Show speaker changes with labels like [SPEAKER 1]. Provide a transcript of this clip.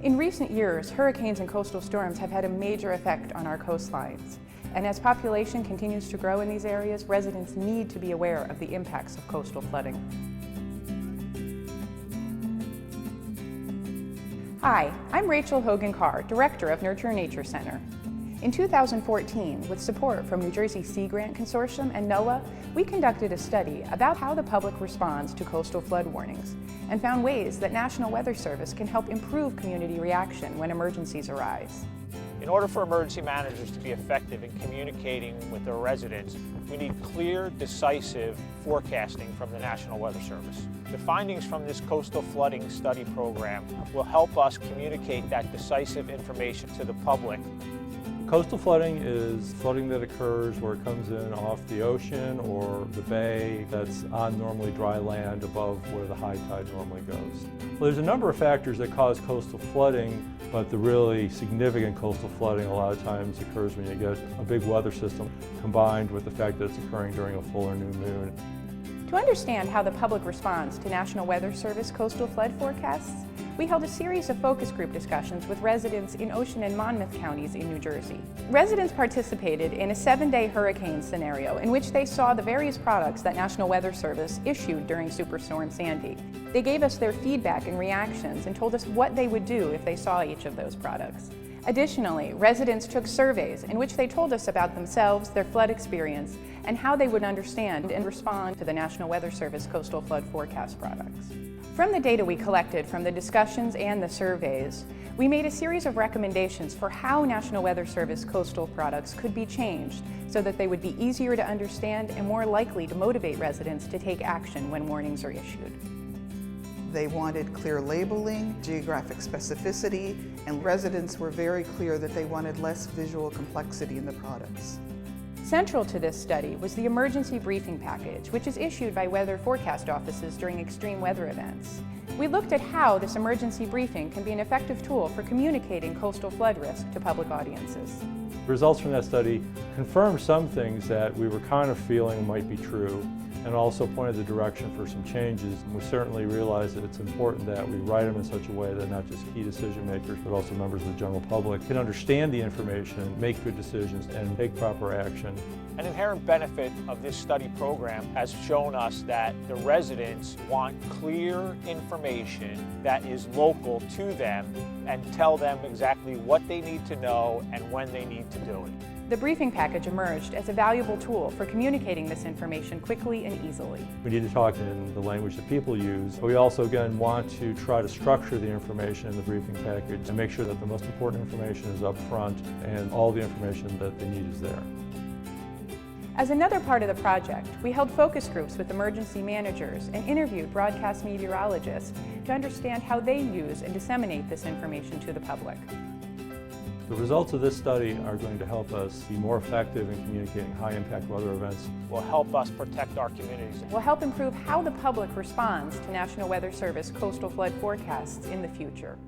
[SPEAKER 1] In recent years, hurricanes and coastal storms have had a major effect on our coastlines. And as population continues to grow in these areas, residents need to be aware of the impacts of coastal flooding. Hi, I'm Rachel Hogan-Carr, Director of Nurture Nature Center. In 2014, with support from New Jersey Sea Grant Consortium and NOAA, we conducted a study about how the public responds to coastal flood warnings and found ways that National Weather Service can help improve community reaction when emergencies arise.
[SPEAKER 2] In order for emergency managers to be effective in communicating with their residents, we need clear, decisive forecasting from the National Weather Service. The findings from this coastal flooding study program will help us communicate that decisive information to the public.
[SPEAKER 3] Coastal flooding is flooding that occurs where it comes in off the ocean or the bay that's on normally dry land above where the high tide normally goes. Well, there's a number of factors that cause coastal flooding, but the really significant coastal flooding a lot of times occurs when you get a big weather system combined with the fact that it's occurring during a full or new moon.
[SPEAKER 1] To understand how the public responds to National Weather Service coastal flood forecasts, we held a series of focus group discussions with residents in Ocean and Monmouth counties in New Jersey. Residents participated in a 7-day hurricane scenario in which they saw the various products that National Weather Service issued during Superstorm Sandy. They gave us their feedback and reactions and told us what they would do if they saw each of those products. Additionally, residents took surveys in which they told us about themselves, their flood experience, and how they would understand and respond to the National Weather Service coastal flood forecast products. From the data we collected from the discussions and the surveys, we made a series of recommendations for how National Weather Service coastal products could be changed so that they would be easier to understand and more likely to motivate residents to take action when warnings are issued.
[SPEAKER 4] They wanted clear labeling, geographic specificity, and residents were very clear that they wanted less visual complexity in the products.
[SPEAKER 1] Central to this study was the emergency briefing package, which is issued by weather forecast offices during extreme weather events. We looked at how this emergency briefing can be an effective tool for communicating coastal flood risk to public audiences.
[SPEAKER 3] The results from that study confirmed some things that we were kind of feeling might be true, and also pointed the direction for some changes. And we certainly realized that it's important that we write them in such a way that not just key decision makers, but also members of the general public can understand the information, make good decisions, and take proper action.
[SPEAKER 2] An inherent benefit of this study program has shown us that the residents want clear information that is local to them and tell them exactly what they need to know and when they need to do it.
[SPEAKER 1] The briefing package emerged as a valuable tool for communicating this information quickly and easily.
[SPEAKER 3] We need to talk in the language that people use. But we also, again, want to try to structure the information in the briefing package and make sure that the most important information is up front and all the information that they need is there.
[SPEAKER 1] As another part of the project, we held focus groups with emergency managers and interviewed broadcast meteorologists to understand how they use and disseminate this information to the public.
[SPEAKER 3] The results of this study are going to help us be more effective in communicating high-impact weather events.
[SPEAKER 2] Will help us protect our communities.
[SPEAKER 1] Will help improve how the public responds to National Weather Service coastal flood forecasts in the future.